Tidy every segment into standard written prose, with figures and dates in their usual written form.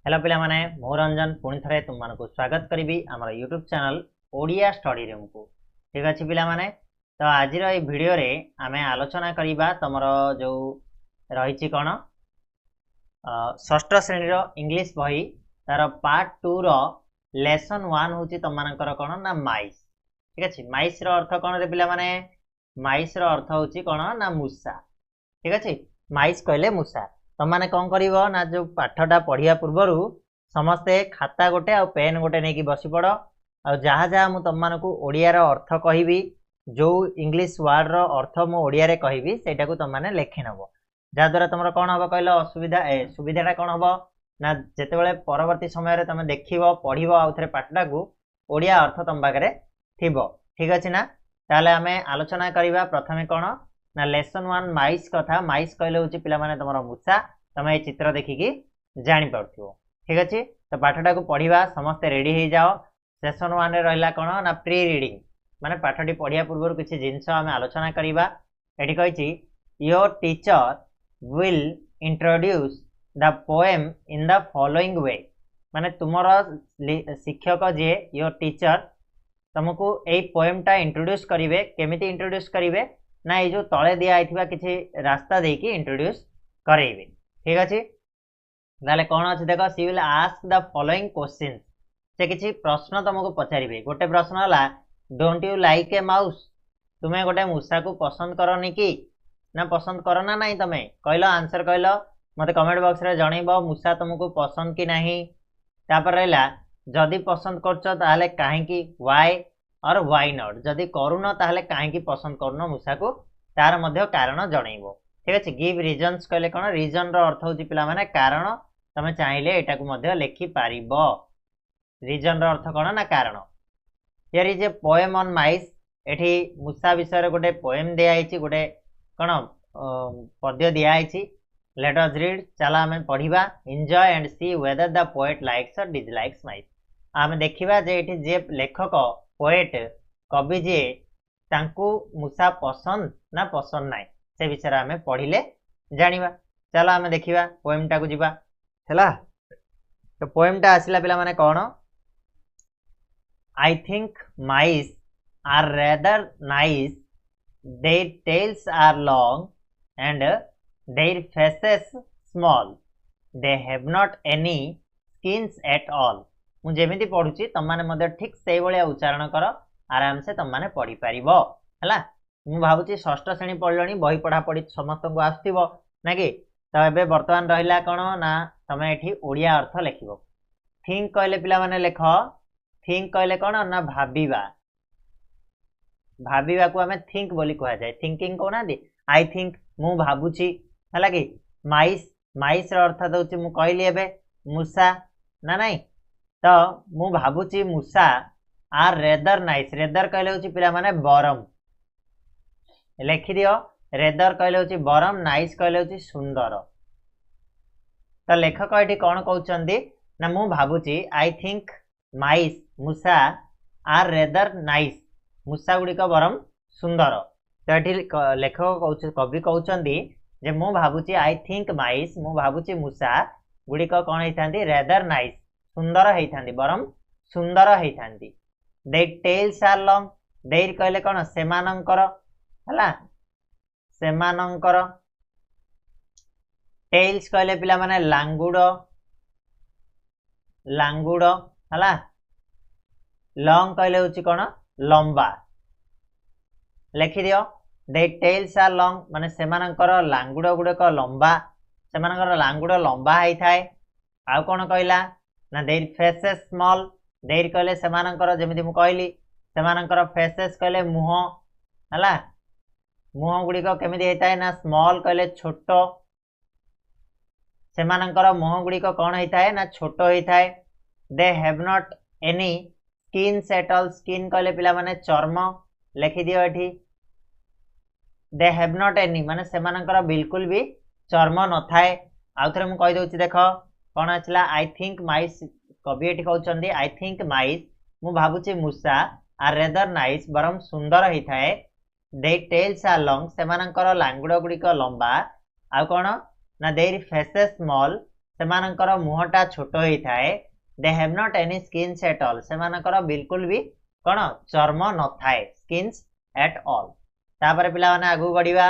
Hello पिला माने मो रंजन पुणी थे तुम मानक स्वागत करी आम YouTube channel Odia study room को। ठीक अच्छे पिला माने तो आज भिडियो रे आमे आलोचना करवा तुम जो रही कौन षष्ठ श्रेणी इंग्लिश बही तार पार्ट 2 रो लेसन 1 हूँ तुम मानकर कौन ना माइस। ठीक अच्छे माइस अर्थ कौन रे पिला माने माइस अर्थ हूँ कौन ना मूसा। ठीक अच्छे माइस कहले मूसा तुम मैंने कौन कर ना जो पाठटा पढ़िया पूर्वर समस्ते खाता गोटे आ पेन गोटे नहीं बसी पड़ आ जहाँ जहाँ मुझे तुम मानक ओडियार अर्थ कहबी जो इंग्लिश वर्ड रो अर्थ मु ओडिया रे कहबी सेटा को तुम मैंने लिखि नब जहाद्वारा तुम कौन हम कहल असुविधा सुविधाटा कौन हम ना जिते परवर्ती समय तुम देख पढ़ आउ थे पाठटा को ओडिया अर्थ तुम पाखे थी। ठीक अच्छे ना ताले आम आलोचना करवा प्रथमे कौन ना लेसन 1 माइस कथा माइस कहले हूँ पिला माने तुम मूसा तुम ये चित्र देखिकी जानी पार्थ्यो। ठीक अच्छे तो पाठटा को पढ़ा समस्ते रेडी हो जाओ। सेसन 1 रहा कौन ना प्री रिडिंग माने पाठटी पढ़िया पूर्व किसी जिनस आम आलोचना करवा। ये कही your teacher will introduce the poem in the following वे माने तुमर शिक्षक जे योर टीचर तुमको यही पोएमटा इंट्रोड्यूस करेंगे केमिति इंट्रोड्यूस करेंगे ना ये जो तले दिखाई किसी रास्ता देकी इंट्रोड्यूस करेंगे। ठीक अच्छे ताले कौन अच्छे देख see will ask the following question से किसी प्रश्न तुमको पचारे। गोटे प्रश्न है don't you like a mouse तुम्हें गोटे मूसा को पसंद करनी कि ना पसंद कर ना नहीं तुम्हें कहल आंसर कहल मत कमेंट बॉक्स रे जनइब मूसा तुमको पसंद कि नहीं। तापर रहा जदि पसंद कर कहीं वाई और वाई नॉट जदि करुन ताहले कहीं पसंद करुन मूसा को तार मध्य कारण जनइब। ठीक अच्छे गिव रिजन्स कहले कौन रिजन रो अर्थ होची पिला माने कारण तुम चाहिए एटा को मध्य लिखि पारिब। रिजन रो अर्थ कौन ना कारण। Here is a poem on mice एठी मूसा विषय गोटे पोएम दिखाई गोटे कौन पद्य दिखाई लेट अस रीड चला आम पढ़ा enjoy and see whether the poet likes और डिसलाइक्स माइस। आम देखा जे जे लेखक पोएट कवि जी तांकू मूसा पसंद ना पसंद ना से विषय आम पढ़ले जाना। चलो आम देखा पोएमटा को जीवा है तो पोएमटा आसला पिला माने कौन I think mice are rather nice their tails are long and their faces small they have not any skins at all. मुझे पढ़ुची तुम मैंने ठीक से भाया उच्चारण कर आराम से तुम मैंने पढ़ी पार है। मु भावुची षष्ठ श्रेणी पढ़ल बही पढ़ापढ़ी समस्त को आसो ना कि तो ये बर्तमान रहा कौन ना तुम ये ओडिया अर्थ लिख थिंक कहले पिला माने लेख थिंक कहले कौन ना भाविबा भाविबा को आम थिंक बोली कह जाए थिंकिंग कहना आई थिंक मु भावुची है कि माइस माइस अर्थ दूसरी मु कहली एबे मूसा ना नहीं तो मु भावुची मूसा आर रेदर नाइस रेदर कहले हूँ पिला माने बरम लिखि दियो रेदर कहले हूँ बरम नाइस कहले हूँ सुंदर। तो लेखक ये कौन कहते ना मु भावुची आई थिंक माइस मूसा आर रेदर नाइस मूसा गुड़िक बरम सुंदर। तो ये लेखक कवि कहते जे मु भावुची आई थिंक माइस मु भावुची मूसा गुड़िक कौन होती रेदर नाइस सुंदर होती बरम सुंदर होती। Their tails are long their कहले कौन सेमानंकर है सेमानंकर टेल्स कहले पिला माने लांगुड़ लांगुड़ है लॉन्ग कहले हूँ कौन लंबा लिखि दियो देयर टेल्स आर लॉन्ग माने सेमानंकर लांगुड़ गुड़िक लंबा सेमानंकर लांगुड़ लंबा होता है। आउ कौन कहला ना देयर फेसेस स्मॉल देयर कहले सेमानंकर जेमिति मु कहली सेमानंकर फेसेस कहले मुह है मुह गुड़िक केमिति होता है ना स्मॉल कहले छोट सेमानंकर मुह गुड़िक कौन होता है ना छोट होता है। दे have not any skins at all skin कहले पिला माने चर्म लिखि दियो एठी दे हैव नॉट एनी माने सेमानंकर बिल्कुल भी चर्म न थाए। आउ थे मुझे कहीदे देख कौन आसला आई थिंक माइस कवि ये कहते आई थिंक माइस मु भावुची मूसा आर रेदर नाइस बरम सुंदर होता है। दे टेल्स आर लॉन्ग सेमानंकर लांगुड़ गुड़िक लंबा आउ कौन ना देयर फेसेस स्मॉल सेमानकर मुहटा छोट होई थाए they have not any skins at all सेमानकर बिल्कुल भी कौन चर्म न थाए स्किन्स एट ऑल तापर पिला माने आगु बढ़िबा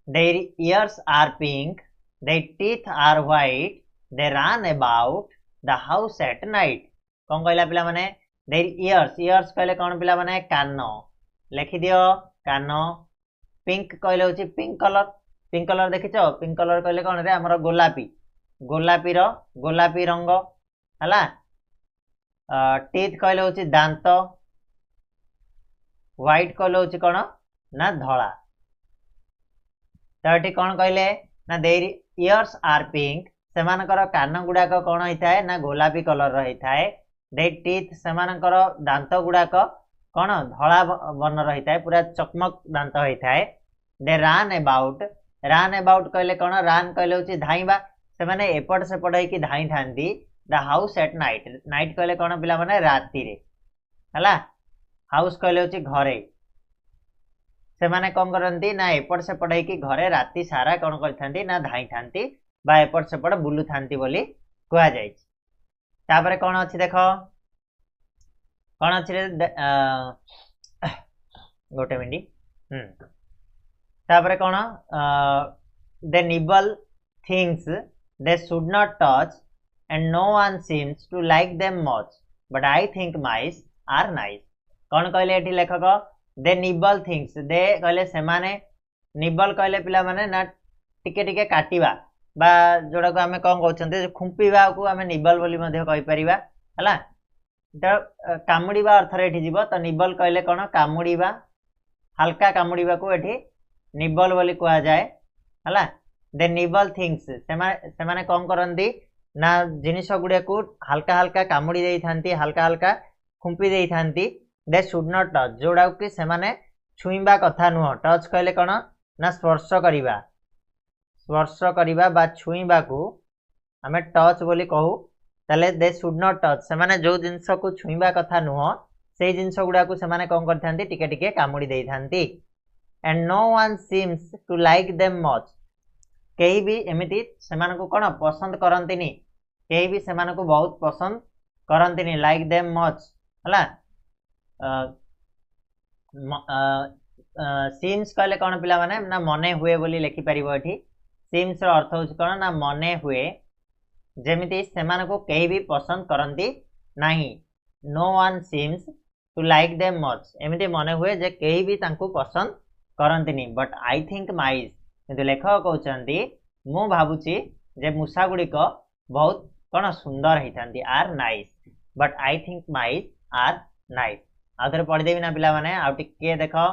their ears are pink their teeth are white they run about the house at night कौन कहला पिला माने their ears कहले कौन पिला माने कान लिखि दियो कान पिंक कहले होची पिंक कलर देखिछो पिंक कलर कहले कौन रे हमर गोलापी रंग हला टीथ कहले होची दांत व्हाइट कहले होची कौन ना धला तो कौन कहले ना देयर इयर्स आर पिंक सेमानकर कान गुड़ाक कौन होता है ना गोलापी कलर होता है देयर टीथ सेमानकर दांत गुड़ाक कौन धला वर्ण होता है पूरा चकमक दांत होता है दे रान अबाउट कहले कौन रान कहले होची धाइबा से माने एपट सेपट होई धाई थांती द हाउस एट नाइट कहले कौन पिला माने राति रे हला हाउस कहले होची घरे से माने कौन करती ना एपट सेपट होई घरे राति सारा कौन करथांती ना धाई थांती बा एपट सेपट बुलु थांती बोली कहा जाय तापरे कौन अछि देखो कौन अछि गोटे मिनिट तापरे कौन they nibble things they should not touch and no one seems to like them much but I think mice are nice कौन कहले एठी लेखक दे निबल थिंग्स दे कहले से माने निबल कहले पिला माने ना टिके टिके काटिबा बा जोड़ा को आमे कौन कहउछन्ते खुंपीबा को आमे निबल बोली मध्ये कहि परिबा हला तो कामुडीबा अर्थ रे एठी जीवो तो निबल कहले कोन कामुडीबा हल्का कामुडीबा को एठी निबल बोली कहा जाए हला दे निबल थिंग्स से माने कौन करंती ना जिनिस गुडे को हल्का हल्का कामुडी देई थांती हल्का हल्का खुंपी देई थांती दे शुड नॉट टच जोड़ा कि से माने छुईबा कथा नुह टच कहले कोन ना स्पर्श करिबा बा छुईबा को हमें टच बोली कहू ताले दे शुड नॉट टच से माने जो जिंस को छुईबा कथा नुह से जिंस गुडा को से माने कोन करथांती टिके टिके कामुडी देई थांती and no one seems to like them much कहीं भी एमिति से माने को कोन पसंद करंतिनी कहीं भी से माने को बहुत पसंद करंतिनी लाइक देम मच हला सीम्स कहले कौन पिला माने ना मने हुए बोली लिखि परिबो एठी सीम्स रो अर्थ होछ कोन ना मने हुए जेमिति सेमान को कहीं भी पसंद करंती नाही no one seems to like them much एमिति मने हुए जे कहीं भी तांको पसंद करंतिनी बट आई थिंक माइस किंतु लेखक कहउचंती मु भाबुची जे मुसा गुडी को बहुत कोन सुंदर हितांती are nice but I think mice are nice आउथरे पढ़ी देबी ना पिला माने आ टिके देखो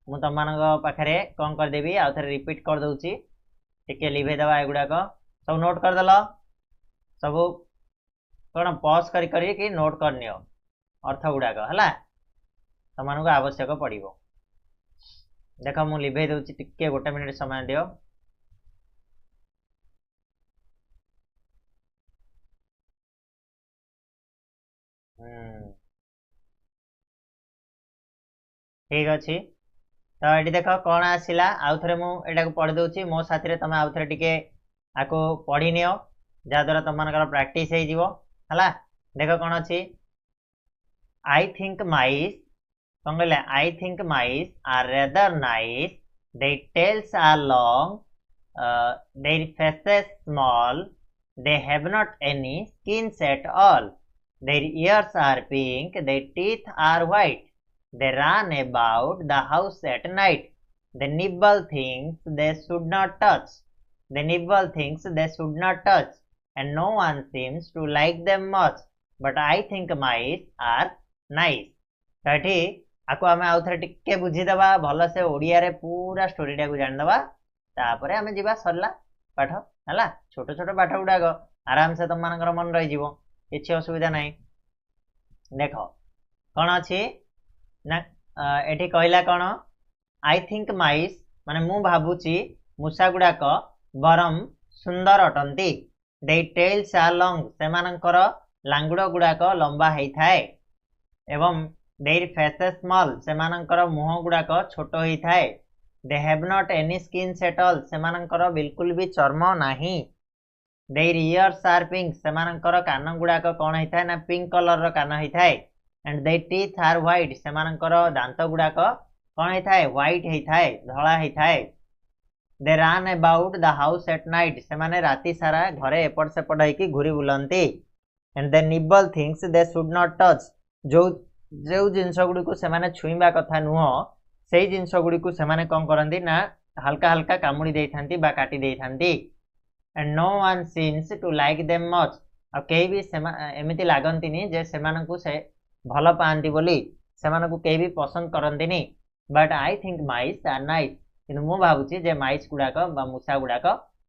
मु तम मानक पाखरे कोन कर देबी आउथरे रिपीट कर दउची टिके लिभे दबा एगुडा को सब नोट कर दलो सब कोन पॉज करी करी कि नोट कर नियो अर्थ गुडा को हला तम मानक आवश्यक पड़िबो देखो मु लिभे दउची टिके गोटे मिनिट समय दियो ठीक अच्छी तो ये देख कौन आसला आउ थे मुझे पढ़ी दूसरी मो साथी तुम आउ थे टे आपको पढ़ी नियो जहाद्वारा तुम मान प्राक्ट है देख कौन अच्छी आई थिंक माइस कौन कहले I think mice are rather nice they tails are long their faces small they have not any skins at all their ears are pink their teeth are white they run about the house at night they nibble things they should not touch they nibble things they should not touch and no one seems to like them much but I think mice are nice तठी आको हमें आउ थरे टिके बुझी दबा भलो से ओडिया रे पूरा स्टोरी टा को जान दबा तापरे हमें जीवा सरला पाठ हला छोटो छोटो पाठ गुडा को आराम से तुम मानकर मन रही जीवो किछि असुविधा नाही देखो कोन अछि ना एठी कहला कौन आई थिंक माइस माने मु भाबुची मूषा गुड़ाक बरम सुंदर अटंती दे टेल्स आर लॉन्ग सेमानकर लांगुड़ गुड़ाक लंबा होई थाए एवं देयर फेसेस स्मॉल सेमानकर मुह गुड़ाक छोट होई थाए they have not any skins at all सेमानकर बिल्कुल भी चर्म नाही देयर इयर्स आर पिंक सेमानकर कान गुड़ाक कौन होता है ना पिंक कलर रो कान होता है and their teeth are white सेमानकर दांत गुड़ाक कौन होता है व्हाइट होता है धला होता है they run about the house at night सेमाने राति सारा घरे एपट सेपट होइकी घुरी बुलंती and they nibble things they should not touch जो जो जिनस गुड़ी को सेमाने छुईबा कथा नुह से जिनस गुड़ी को सेमाने कौन करंती ना हल्का हल्का कामुड़ी देइथांती बा काटी देइथांती and no one seems to like them much आ केही भी एमिति लागंतीनी जे सेमानकु से भल पांती बोली सेमानकु केही भी पसंद करंतीनी but I think mice are nice किंतु मु भाबुची जे माइस गुड़ाक बा मूषा गुड़ाक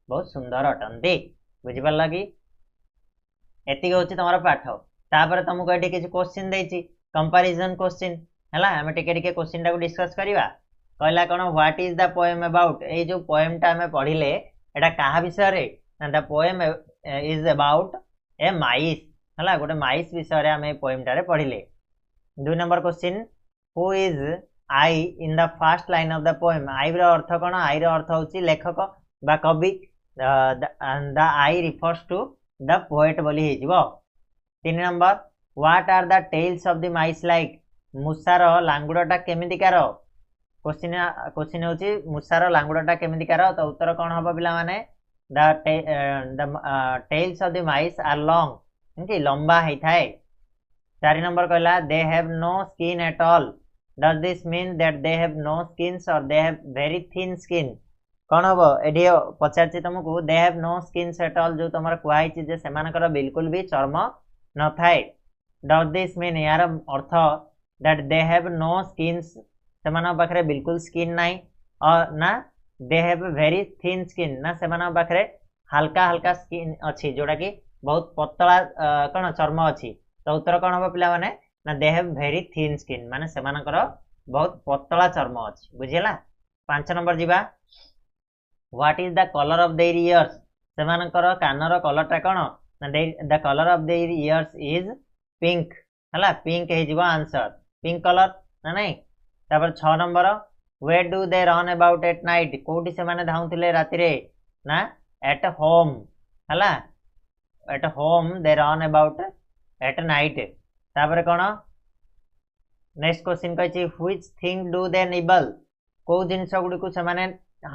बहुत सुंदर अटंती बुझी पारला कि एतिक होची तमरा पाठ तापर तुमको एठी किछि क्वेश्चन देछि कंपैरिजन क्वेश्चन हला हमें टिके टिके क्वेश्चन टाको डिस्कस करिवा कहला कोन what is the poem about ए जो पोएम टा हमें पढिले एटा काहा विषय रे ना the poem is about a mice हला गोटे माइस विषय रे हमें पोएम टा रे पढिले 2 number question who is I in the first line of the poem I रो अर्थ कोन आई रो अर्थ होची लेखक बा कवि the I refers to the poet बोली हे जीवो 3 number what are the tails of the mice like मूसार लांगुड़टा केमितिकार क्वेश्चन होची मूसार लांगुड़टा केमितिकार तो उत्तर कोन हबो पिला माने the tails of the mice are long कि लंबा है थाए 4 नंबर कहला they have no skin at all does this mean that they have no skins और they have very thin skin कौन हम एडी पचार तुमको they have no skins at all जो तुम कहुई जे सेमानकर बिल्कुल भी चर्म न थाए डज दिस मीन यार अर्थ that they have no skins सेमान पाखे बिल्कुल स्किन नाई और ना they have very thin skin ना सेमान पाखे हल्का हल्का स्किन अच्छी जोड़ा कि बहुत पतला कौन चर्म अच्छी तो उत्तर कौन हम पिला माने ना they have very thin skin माने सेमानकर बहुत पतला चर्म अच्छी बुझीला 5 नंबर जीवा what is the colour of their ears सेमानकर कानर कलरटा कौन ना the colour of their ears is pink हला पिंक हे जीवा आंसर पिंक कलर ना नहीं तापर 6 number where do they run about at night कोठी से माने धाउथिले राति रे ना एट होम हला at home they run about at night तापर कोन नेक्स्ट क्वेश्चन कहछि which thing do they nibble को जिंस गुडी को से माने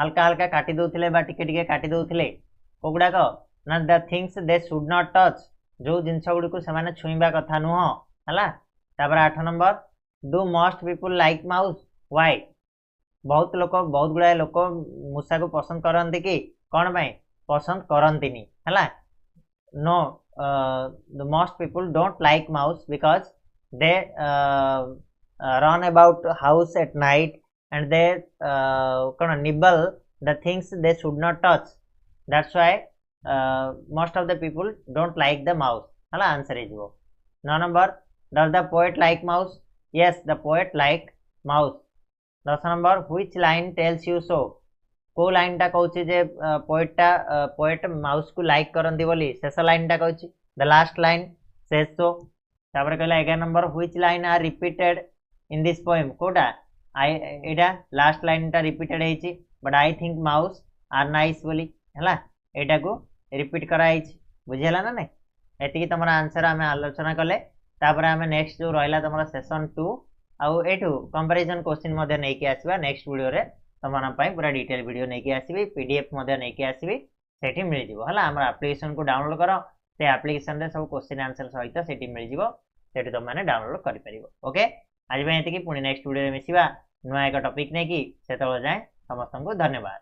हल्का हल्का काटी दोथिले बा टिके टिके काटी दोथिले कोगुडा को ना the things they should not touch जो जिंस गुडी को से माने छुईबा कथा नुह हला तापर 8 number do most people like mouse why बहुत गुड़ा लोक मूषा को पसंद करती कि कौन पाई पसंद करती है no the most people don't like mouse because they run about house at night and they कौन nibble the things they should not touch that's why most of the people don't like the mouse है answer is 9 number does the poet like mouse yes the poet like mouse 10 number which line tells you so को line टा कहूची जे poet mouse को like करंती बोली शेष line टा कहूची the last line says so तापर कहला 11 number which line are repeated in this poem कोटा आई एटा लास्ट लाइन टा रिपीटेड हेची but I think mouse are nice बोली हला एटा को रिपीट करा हेची बुझियला ना नै एतिकी तमरा आंसर हमें आलोचना कले तापर हमें नेक्स्ट जो रहला तमरा सेशन 2 आउ एठू कंपैरिजन क्वेश्चन मध्य नहीं कि आसीबा नेक्स्ट वीडियो रे तमन पई पूरा डिटेल वीडियो नहीं कि आसीबी पीडीएफ मध्य नहीं कि आसीबी सेठी मिल जिवो हला हमर एप्लीकेशन को डाउनलोड करो से एप्लीकेशन रे सब क्वेश्चन आंसर सहित सेठी मिल जिवो सेठी तुम माने डाउनलोड करि परिबो ओके आज पे एतिकी पुनी नेक्स्ट वीडियो रे मिसिबा नुआ एक टॉपिक नै कि सेतळ जाय समस्त को धन्यवाद।